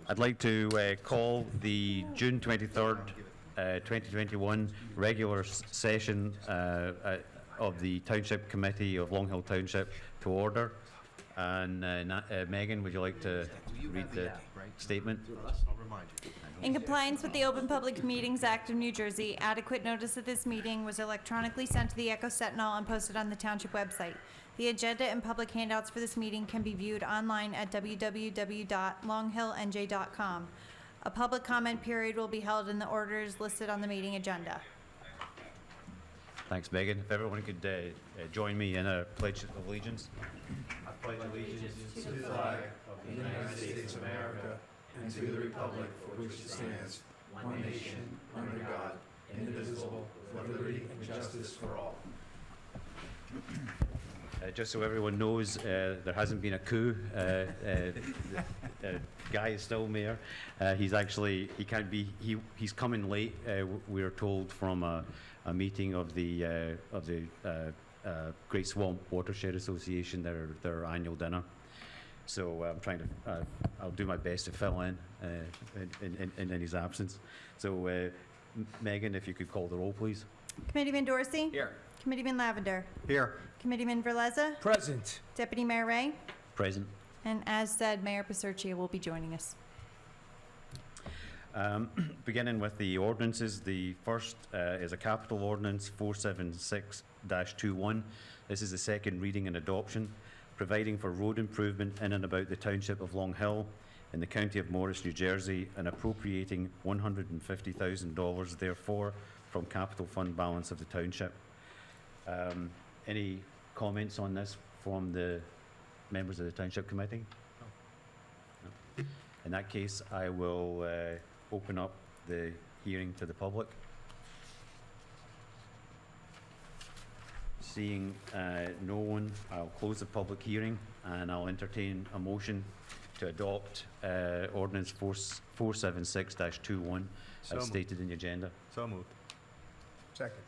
I'd like to call the June 23rd, 2021 regular session of the Township Committee of Long Hill Township to order. And Megan, would you like to read the statement? In compliance with the Open Public Meetings Act of New Jersey, adequate notice of this meeting was electronically sent to the Echo Sentinel and posted on the Township website. The agenda and public handouts for this meeting can be viewed online at www.longhillnj.com. A public comment period will be held in the orders listed on the meeting agenda. Thanks, Megan. If everyone could join me in a pledge of allegiance. I pledge allegiance to the flag of the United States of America and to the republic for which it stands, one nation, under God, indivisible, with liberty and justice for all. Just so everyone knows, there hasn't been a coup. The guy is still mayor. He's coming late. We were told from a meeting of the Great Swamp Watershed Association, their annual dinner. So I'm trying to. I'll do my best to fill in his absence. So Megan, if you could call the roll, please. Committeeman Dorsey? Here. Committeeman Lavender? Here. Committeeman Verleza? Present. Deputy Mayor Ray? Present. And as said, Mayor Pasurcia will be joining us. Beginning with the ordinances, the first is a capital ordinance 476-21. This is the second reading and adoption, providing for road improvement in and about the Township of Long Hill in the County of Morris, New Jersey, and appropriating $150,000 therefore from capital fund balance of the Township. Any comments on this from the members of the Township Committee? No. In that case, I will open up the hearing to the public. Seeing no one, I'll close the public hearing and I'll entertain a motion to adopt ordinance 476-21 as stated in the agenda. So moved. Second.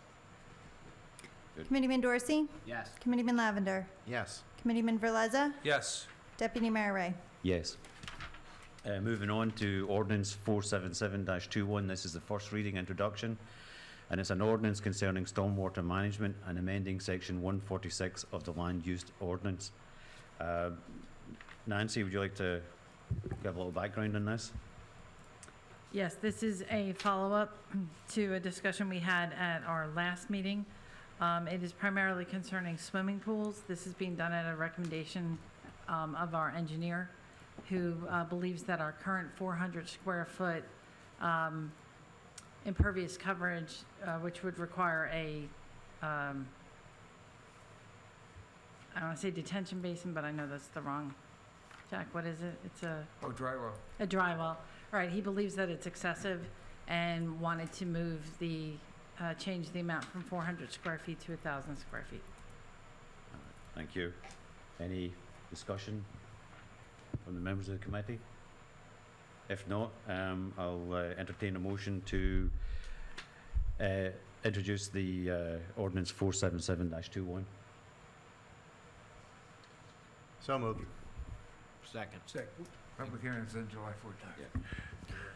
Committeeman Dorsey? Yes. Committeeman Lavender? Yes. Committeeman Verleza? Yes. Deputy Mayor Ray? Yes. Moving on to ordinance 477-21. This is the first reading introduction, and it's an ordinance concerning stormwater management and amending section 146 of the land use ordinance. Nancy, would you like to give a little background on this? Yes, this is a follow-up to a discussion we had at our last meeting. It is primarily concerning swimming pools. This is being done at a recommendation of our engineer, who believes that our current 400 square foot impervious coverage, which would require a, I don't want to say detention basin, but I know that's the wrong, Jack, what is it? It's a... Oh, dry well. A dry well. Right, he believes that it's excessive and wanted to move the, change the amount from 400 square feet to 1,000 square feet. Thank you. Any discussion from the members of the committee? If not, I'll entertain a motion to introduce the ordinance 477-21. So moved. Second. Public hearing is on July 14th.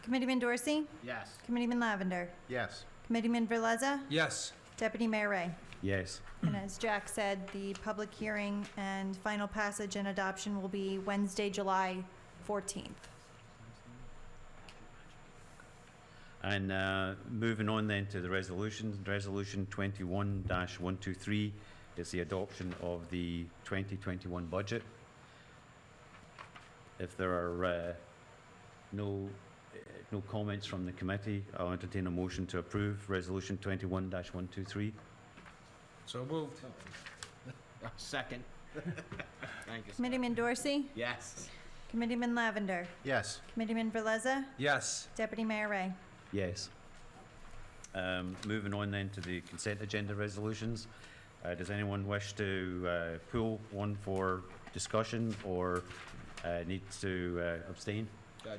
Committeeman Dorsey? Yes. Committeeman Lavender? Yes. Committeeman Verleza? Yes. Deputy Mayor Ray? Yes. And as Jack said, the public hearing and final passage and adoption will be Wednesday, July 14th. And moving on then to the resolution. Resolution 21-123 is the adoption of the 2021 budget. If there are no comments from the committee, I'll entertain a motion to approve Resolution 21-123. So moved. Second. Thank you. Committeeman Dorsey? Yes. Committeeman Lavender? Yes. Committeeman Verleza? Yes. Deputy Mayor Ray? Yes. Moving on then to the consent agenda resolutions. Does anyone wish to pull one for discussion or needs to abstain?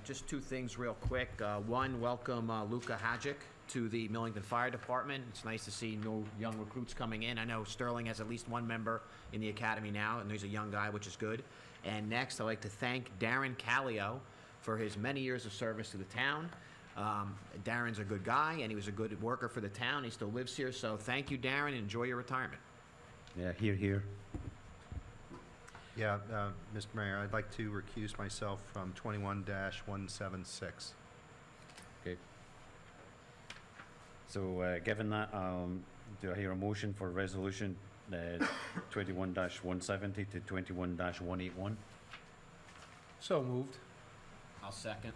Just two things real quick. One, welcome Luca Hadjic to the Millington Fire Department. It's nice to see no young recruits coming in. I know Sterling has at least one member in the academy now, and he's a young guy, which is good. And next, I'd like to thank Darren Callio for his many years of service to the town. Darren's a good guy, and he was a good worker for the town. He still lives here, so thank you, Darren, and enjoy your retirement. Yeah, here. Yeah, Mr. Mayor, I'd like to recuse myself from 21-176. Okay. So, given that, do I hear a motion for resolution 21-170 to 21-181? So moved. I'll second.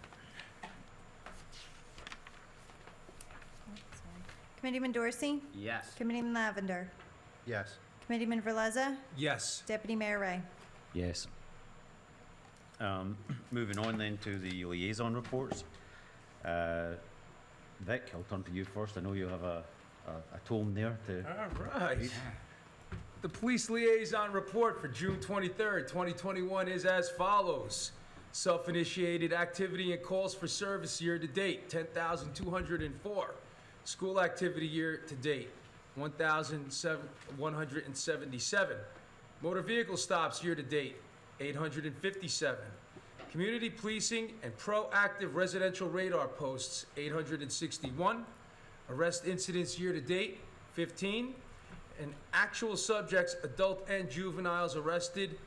Committeeman Dorsey? Yes. Committeeman Lavender? Yes. Committeeman Verleza? Yes. Deputy Mayor Ray? Yes. Moving on then to the liaison reports. Vic, I'll turn to you first. I know you have a tome there to. All right. The police liaison report for June 23rd, 2021 is as follows. Self-initiated activity and calls for service year to date, 10,204. School activity year to date, 1,177. Motor vehicle stops year to date, 857. Community policing and proactive residential radar posts, 861. Arrest incidents year to date, 15. And actual subjects, adult and juveniles arrested,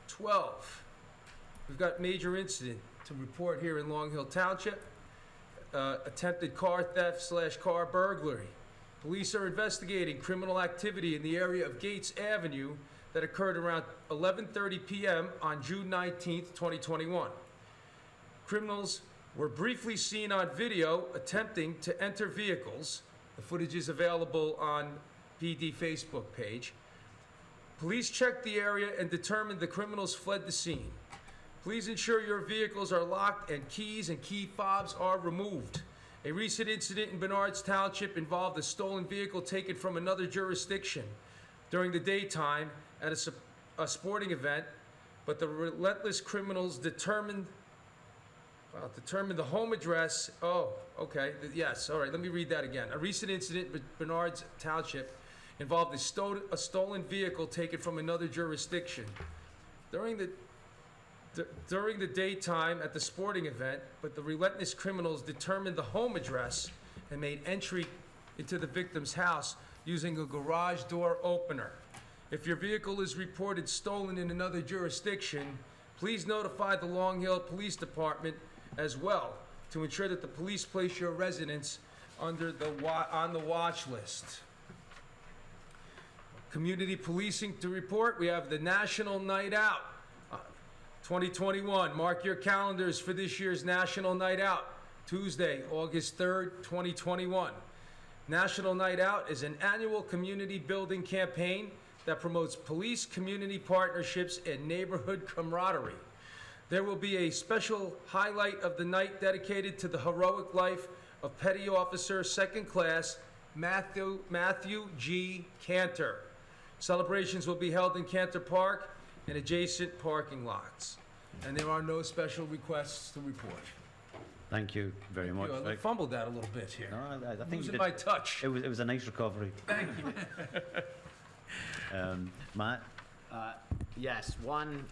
12. We've got major incident to report here in Long Hill Township. Attempted car theft / car burglary. Police are investigating criminal activity in the area of Gates Avenue that occurred around 11:30 p.m. on June 19th, 2021. Criminals were briefly seen on video attempting to enter vehicles. The footage is available on PD Facebook page. Police checked the area and determined the criminals fled the scene. Please ensure your vehicles are locked and keys and key fobs are removed. A recent incident in Bernards Township involved a stolen vehicle taken from another jurisdiction during the daytime at a sporting event, but the relentless criminals determined the home address. Oh, okay. Yes, all right, let me read that again. A recent incident in Bernards Township involved a stolen vehicle taken from another jurisdiction during the daytime at the sporting event, but the relentless criminals determined the home address and made entry into the victim's house using a garage door opener. If your vehicle is reported stolen in another jurisdiction, please notify the Long Hill Police Department as well to ensure that the police place your residence on the watch list. Community policing to report. We have the National Night Out 2021. Mark your calendars for this year's National Night Out, Tuesday, August 3rd, 2021. National Night Out is an annual community building campaign that promotes police community partnerships and neighborhood camaraderie. There will be a special highlight of the night dedicated to the heroic life of Petty Officer Second Class Matthew G. Cantor. Celebrations will be held in Cantor Park and adjacent parking lots. And there are no special requests to report. Thank you very much, I Vic. fumbled that a little bit here. No, I think you Losing did. my touch. It was a nice recovery. Thank you. Matt? Yes,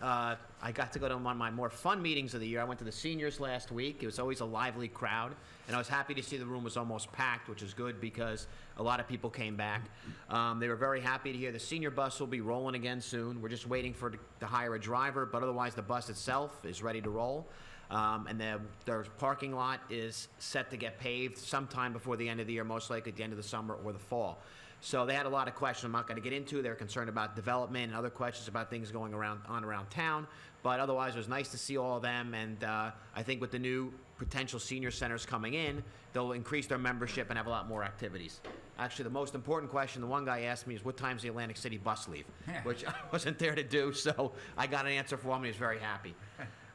I got to go to one of my more fun meetings of the year. I went to the seniors last week. It was always a lively crowd, and I was happy to see the room was almost packed, which is good because a lot of people came back. They were very happy to hear the senior bus will be rolling again soon. We're just waiting to hire a driver, but otherwise the bus itself is ready to roll. And their parking lot is set to get paved sometime before the end of the year, most likely at the end of the summer or the fall. So they had a lot of questions I'm not going to get into. They're concerned about development and other questions about things going around town. But otherwise, it was nice to see all of them. And I think with the new potential senior centers coming in, they'll increase their membership and have a lot more activities. Actually, the most important question the one guy asked me is, what time's the Atlantic City bus leave? Which I wasn't there to do, so I got an answer for him. He was very happy.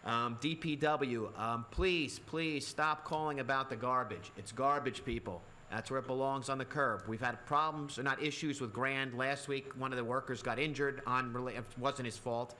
DPW, please stop calling about the garbage. It's garbage, people. That's where it belongs, on the curb. We've had problems, or not issues, with Grand. Last week, one of the workers got injured. It wasn't his fault.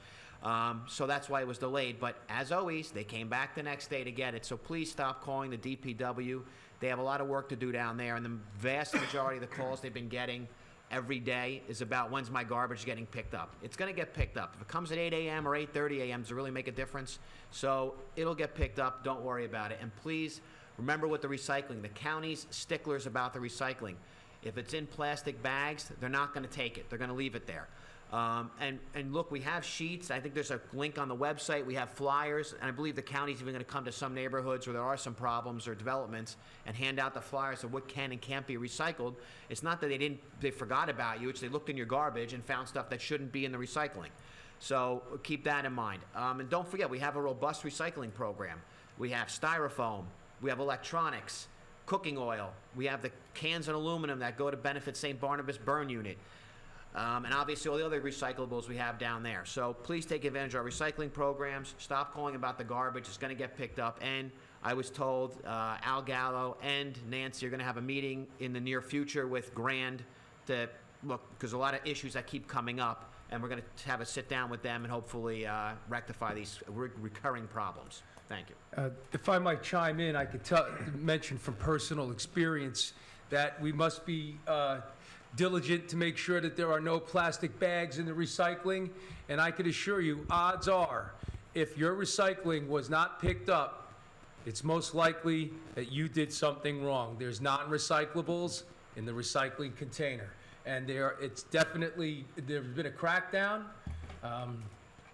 So that's why it was delayed. But as always, they came back the next day to get it. So please stop calling the DPW. They have a lot of work to do down there, and the vast majority of the calls they've been getting every day is about when's my garbage getting picked up. It's going to get picked up. If it comes at 8 a.m. or 8:30 a.m., does it really make a difference? So it'll get picked up. Don't worry about it. And please remember with the recycling, the county's sticklers about the recycling. If it's in plastic bags, they're not going to take it. They're going to leave it there. And look, we have sheets. I think there's a link on the website. We have flyers, and I believe the county's even going to come to some neighborhoods where there are some problems or developments and hand out the flyers of what can and can't be recycled. It's not that they forgot about you. It's they looked in your garbage and found stuff that shouldn't be in the recycling. So keep that in mind. And don't forget, we have a robust recycling program. We have styrofoam. We have electronics, cooking oil. We have the cans and aluminum that go to benefit St. Barnabas Burn Unit. And obviously all the other recyclables we have down there. So please take advantage of our recycling programs. Stop calling about the garbage. It's going to get picked up. And I was told Al Gallo and Nancy are going to have a meeting in the near future with Grand to look, because a lot of issues that keep coming up. And we're going to have a sit down with them and hopefully rectify these recurring problems. Thank you. If I might chime in, I could mention from personal experience that we must be diligent to make sure that there are no plastic bags in the recycling. And I can assure you, odds are, if your recycling was not picked up, it's most likely that you did something wrong. There's non-recyclables in the recycling container. And there's been a crackdown.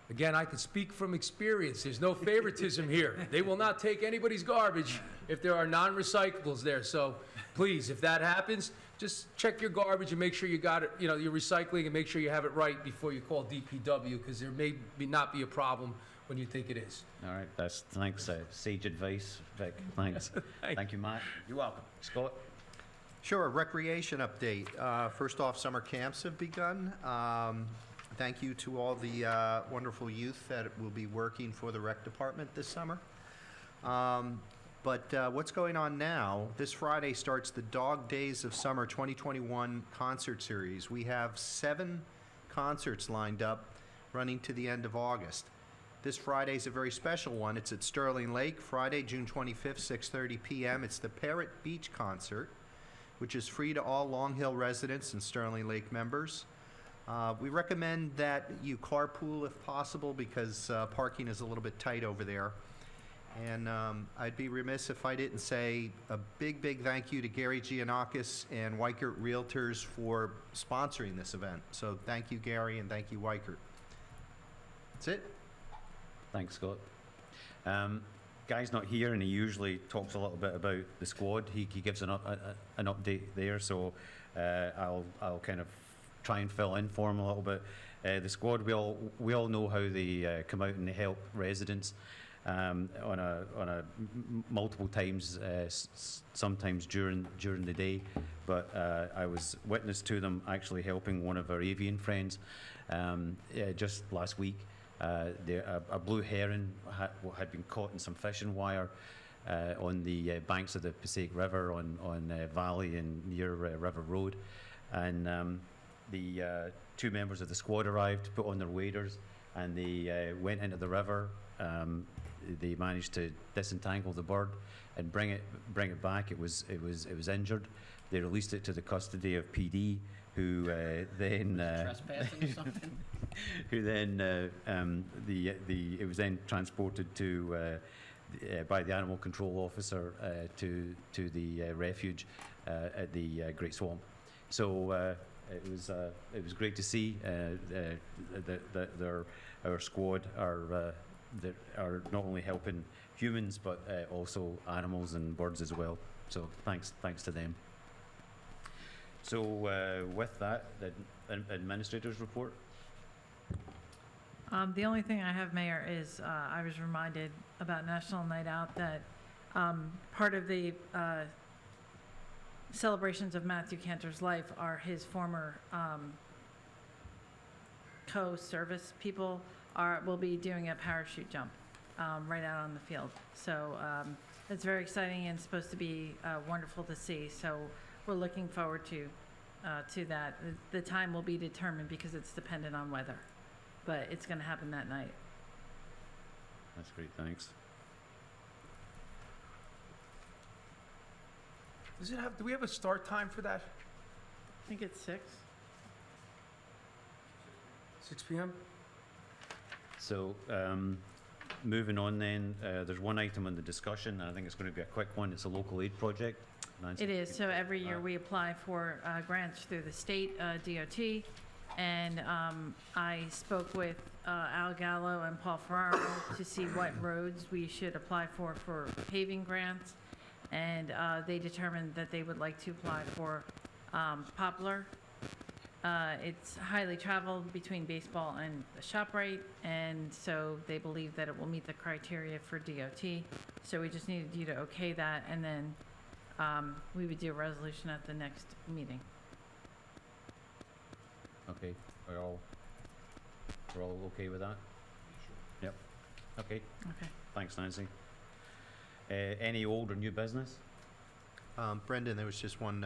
Again, I can speak from experience. There's no favoritism here. They will not take anybody's garbage if there are non-recyclables there. So please, if that happens, just check your garbage and make sure you got it, your recycling, and make sure you have it right before you call DPW, because there may not be a problem when you think it is. All right, thanks, sage advice, Vic. Thanks. Thank you, Matt. You're welcome. Scott? Sure, recreation update. First off, summer camps have begun. Thank you to all the wonderful youth that will be working for the rec department this summer. But what's going on now, this Friday starts the Dog Days of Summer 2021 concert series. We have 7 concerts lined up running to the end of August. This Friday is a very special one. It's at Sterling Lake, Friday, June 25th, 6:30 p.m. It's the Parrot Beach Concert, which is free to all Long Hill residents and Sterling Lake members. We recommend that you carpool if possible, because parking is a little bit tight over there. And I'd be remiss if I didn't say a big, big thank you to Gary Giannakis and Weichert Realtors for sponsoring this event. So thank you, Gary, and thank you, Weichert. That's it. Thanks, Scott. Guy's not here, and he usually talks a little bit about the squad. He gives an update there, so I'll kind of try and fill in for him a little bit. The squad, we all know how they come out and they help residents on a multiple times, sometimes during the day. But I was witness to them actually helping one of our avian friends just last week. A blue heron had been caught in some fishing wire on the banks of the Passaic River on Valley and near River Road, and the 2 members of the squad arrived, put on their waders, and they went into the river. They managed to disentangle the bird and bring it back. It was injured. They released it to the custody of PD, who then Trespassing or something? who then it was then transported to by the animal control officer to the refuge at the Great Swamp. So it was great to see that our squad are not only helping humans but also animals and birds as well. So thanks to them. So with that, the administrator's report. The only thing I have, Mayor, is I was reminded about National Night Out that part of the celebrations of Matthew Cantor's life are his former co-service people will be doing a parachute jump right out on the field. So it's very exciting and supposed to be wonderful to see. So we're looking forward to that. The time will be determined because it's dependent on weather, but it's going to happen that night. That's great, thanks. Do we have a start time for that? I think it's 6. 6 PM? So, moving on then, there's one item on the discussion, and I think it's going to be a quick one. It's a local aid project. Nancy? It is, so every year we apply for grants through the state DOT, and I spoke with Al Gallo and Paul Ferraro to see what roads we should apply for paving grants, and they determined that they would like to apply for Poplar. It's highly traveled between baseball and the ShopRite, and so they believe that it will meet the criteria for DOT. So we just needed you to okay that, and then we would do a resolution at the next meeting. Okay, we're all okay with that? Yep. Okay, Okay. thanks, Nancy. Any old or new business? Brendan, there was just one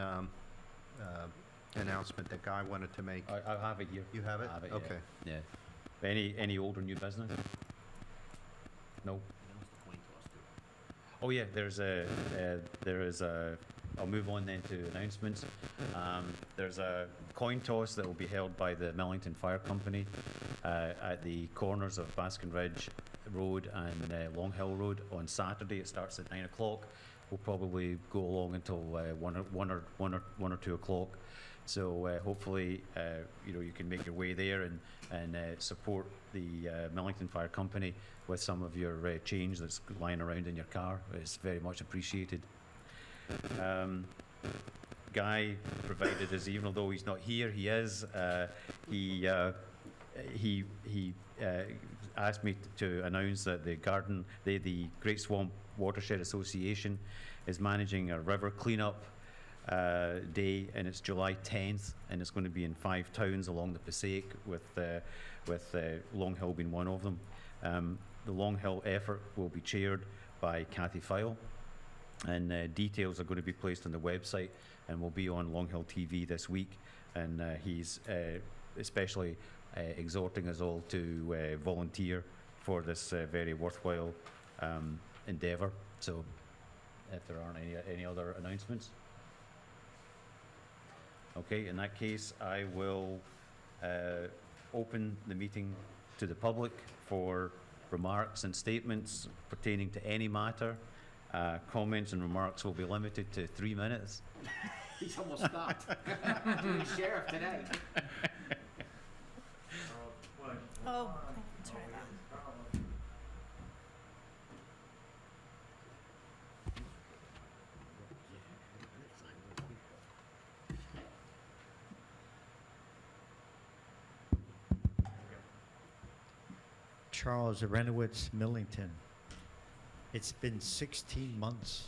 announcement that Guy wanted to make. I have it here. You have it? I have it, yeah. Okay. Yeah. Any old or new business? No? Oh, yeah, there is a, I'll move on then to announcements. There's a coin toss that will be held by the Millington Fire Company at the corners of Baskin Ridge Road and Long Hill Road on Saturday. It starts at 9 o'clock. We'll probably go along until 1 or 2 o'clock. So hopefully, you can make your way there and support the Millington Fire Company with some of your change that's lying around in your car. It's very much appreciated. Guy provided us, even though he's not here, he is. He asked me to announce that the Great Swamp Watershed Association is managing a river cleanup day, and it's July 10th, and it's going to be in 5 towns along the Passaic, with Long Hill being one of them. The Long Hill effort will be chaired by Kathy File, and details are going to be placed on the website and will be on Long Hill TV this week. And he's especially exhorting us all to volunteer for this very worthwhile endeavour. So, if there aren't any other announcements. Okay, in that case, I will open the meeting to the public for remarks and statements pertaining to any matter. Comments and remarks will be limited to 3 minutes. He's almost stopped. Doing sheriff today. Oh, I can try that. Charles Arenowitz, Millington. It's been 16 months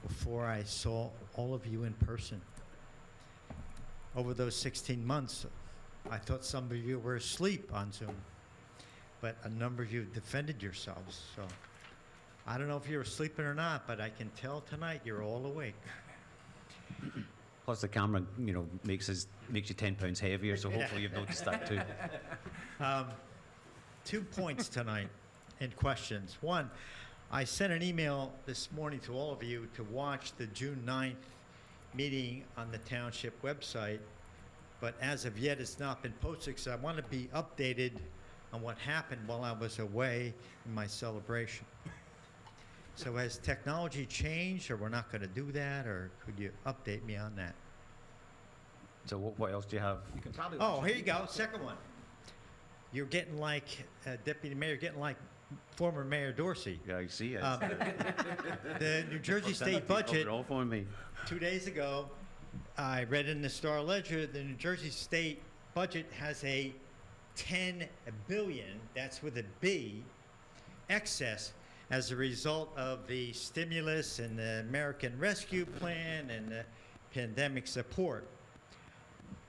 before I saw all of you in person. Over those 16 months, I thought some of you were asleep on Zoom, but a number of you defended yourselves. So I don't know if you're sleeping or not, but I can tell tonight you're all awake. Plus, the camera, makes you 10 pounds heavier, so hopefully you've noticed that too. 2 points tonight and questions. One, I sent an email this morning to all of you to watch the June 9th meeting on the Township website, but as of yet it's not been posted, so I want to be updated on what happened while I was away in my celebration. So has technology changed, or we're not going to do that, or could you update me on that? So what else do you have? You can probably. Oh, here you go, second one. You're getting like, Deputy Mayor, getting like former Mayor Dorsey. Yeah, I see it. The New Jersey State budget, Off on me. 2 days ago, I read in the Star Ledger, the New Jersey State budget has a 10 billion, that's with a B, excess as a result of the stimulus and the American Rescue Plan and the pandemic support.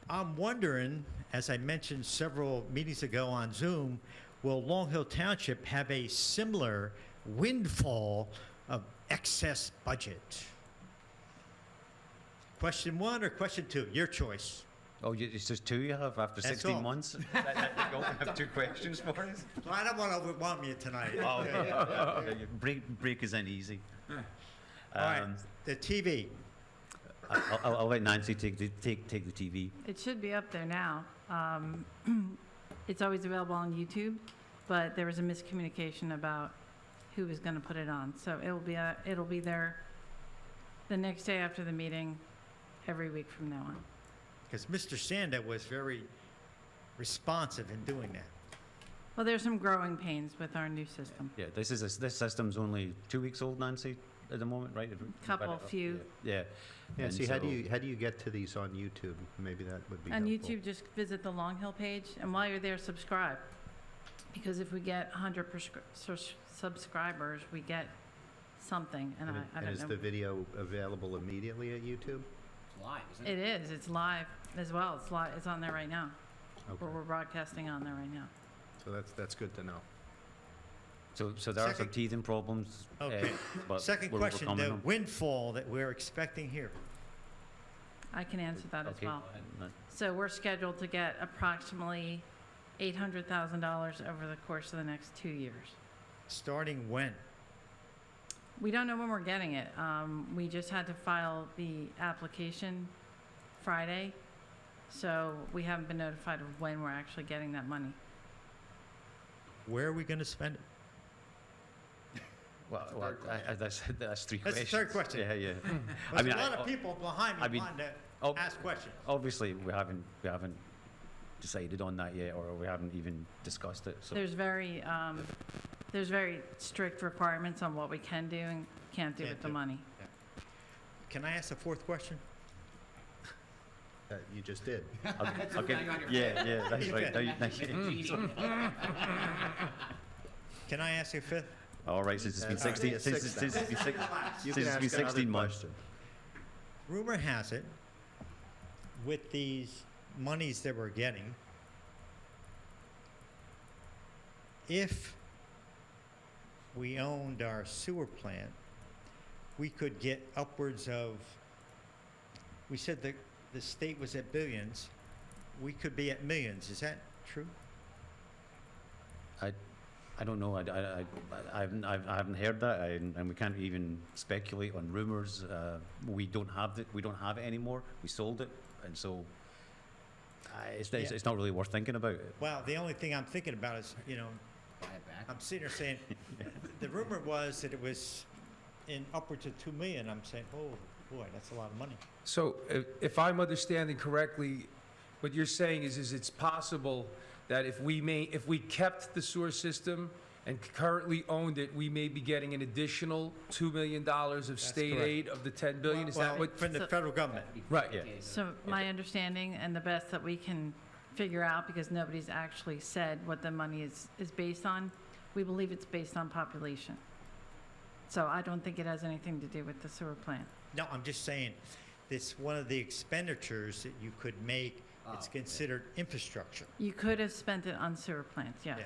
I'm wondering, as I mentioned several meetings ago on Zoom, will Long Hill Township have a similar windfall of excess budget? Question 1 or question 2? Your choice. Oh, it's just 2 you have after That's 16 all. months? You only have 2 questions for us? Well, I don't want to overwhelm you tonight. Oh, okay. Break is in easy. All right, the TV. I'll let Nancy take the TV. It should be up there now. it's always available on YouTube, but there was a miscommunication about who was going to put it on. So it'll be there the next day after the meeting, every week from now on. Because Mr. Sanda was very responsive in doing that. Well, there's some growing pains with our new system. Yeah, this system's only 2 weeks old, Nancy, at the moment, right? Couple, few. Yeah. Yeah, And see, how do so- you get to these on YouTube? Maybe that would be On helpful. YouTube, just visit the Long Hill page, and while you're there, subscribe. Because if we get 100 subscribers, we get something, and I And don't is know. the video available immediately at YouTube? Live, isn't It is, it's live as well, it's live, it's on there right now. Okay, We're broadcasting on there right now. so that's good to know. So there are some Second- teething problems, Okay. but Second we're question, overcoming the them. windfall that we're expecting here. I can answer that as Okay. well. So we're scheduled to get approximately $800,000 over the course of the next 2 years. Starting when? We don't know when we're getting it. We just had to file the application Friday, so we haven't been notified of when we're actually getting that money. Where are we going to spend it? Well, that's three That's the questions. third question. Yeah, yeah. There's a lot of people behind I me mean, wanting oh, to ask questions. Obviously, we haven't decided on that yet, or we haven't even discussed it, so. There's very strict requirements on what we can do and can't do Can't with the do. money. Can I ask a fourth question? You just did. Okay, yeah, that's right. Can I ask a fifth? All right, since it's been That's already 16, a since six it's been six- You since can it's been ask another 16 months. question. Rumor has it, with these monies that we're getting, if we owned our sewer plant, we could get upwards of, we said the state was at billions, we could be at millions. Is that true? I don't know. I haven't heard that, and we can't even speculate on rumors. We don't have it. We don't have it anymore. We sold it, and so it's not really worth thinking about. Well, the only thing I'm thinking about is, Buy it back. I'm sitting there saying, the rumor was that it was in upwards of 2 million. I'm saying, oh, boy, that's a lot of money. So if I'm understanding correctly, what you're saying is it's possible that if we kept the sewer system and currently owned it, we may be getting an additional $2 million of state correct. aid of the 10 billion? Is that Well, what? from the So- federal government? Right. Yeah. So my understanding and the best that we can figure out, because nobody's actually said what the money is based on, we believe it's based on population. So I don't think it has anything to do with the sewer plant. No, I'm just saying, it's one of the expenditures that you could make. It's considered infrastructure. You could have spent it on sewer plants, yes.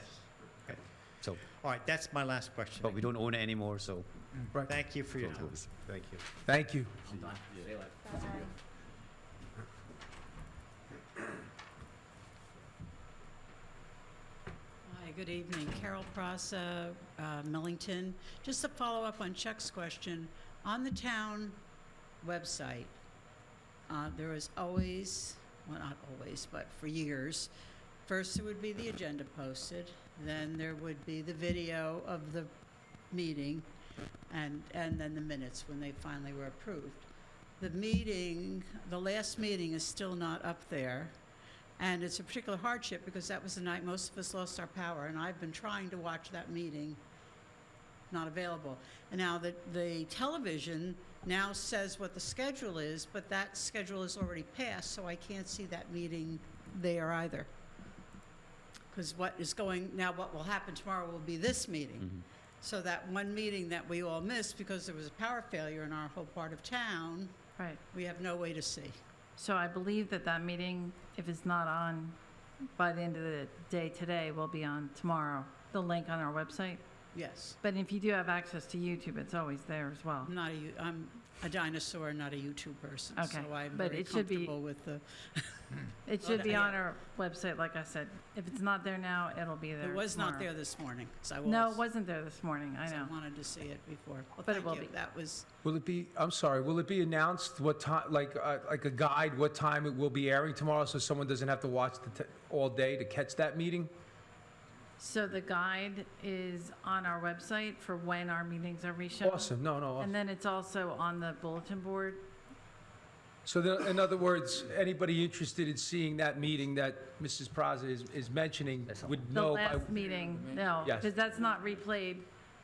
Okay. So, All right, that's my last question. but we don't own it anymore, so. Right. Thank you for your so time. Thank you. Thank you. I'm done. Say less. Hi, good evening. Carol Prasa, Millington. Just to follow up on Chuck's question, on the town website, there was always, well, not always, but for years, first there would be the agenda posted, then there would be the video of the meeting, and then the minutes when they finally were approved. The last meeting is still not up there. And it's a particular hardship because that was the night most of us lost our power, and I've been trying to watch that meeting, not available. And now the television now says what the schedule is, but that schedule is already passed, so I can't see that meeting there either. Because what will happen tomorrow will be this meeting. Mhm. So that one meeting that we all missed because there was a power failure in our whole part of town, Right. we have no way to see. So I believe that meeting, if it's not on by the end of the day today, will be on tomorrow, the link on our website. Yes. But if you do have access to YouTube, it's always there as well. I'm a dinosaur, not a YouTube person. Okay, So I'm but very it should be- comfortable with the, It Well, should be yeah. on our website, like I said. If it's not there now, it'll be there it was not tomorrow. there this morning, so I No, it wasn't there this morning, I so know. wanted to see it before. Well, But it thank will you. be. That was, Will it be, I'm sorry, will it be announced what time, like a guide, what time it will be airing tomorrow, so someone doesn't have to watch all day to catch that meeting? So the guide is on our website for when our meetings are reshown. Awesome, no, no. And then it's also on the bulletin board. So in other words, anybody interested in seeing that meeting that Mrs. Praza is mentioning would The know by... last meeting, no, Yes. because that's not replayed.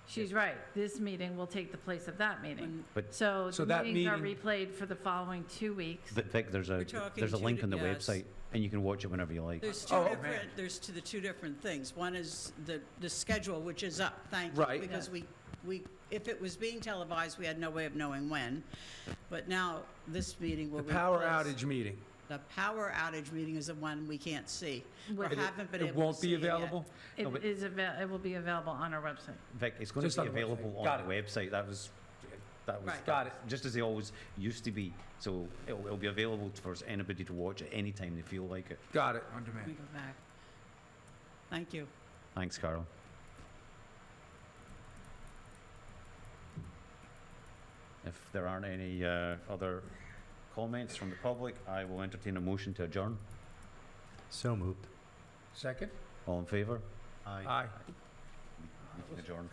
She's right. This meeting will take the place of that meeting. But So So the that meetings are meeting- replayed for the following 2 weeks. Vic, there's We're talking a two link to- on the yes. website, and you can watch it whenever you like. there's two Oh, okay. different, there's the two different things. One is the schedule, which is up, thank you. Right. Because we, if it was being televised, we had no way of knowing when. But now, this meeting will The power replace- outage meeting. The power outage meeting is the one we can't see, or It- haven't been It able won't to be see it yet. available? It No, but- is it will be available on our website. Vic, it's going Just to be on the website. available Got on the website. That was Right. Got it. just as they always used to be. So it'll be available for anybody to watch at any time they feel like it. Got it. Let me go back. Thank you. Thanks, Carol. If there aren't any other comments from the public, I will entertain a motion to adjourn. So moved. Second? All in favour? Aye. Aye. Meeting adjourned.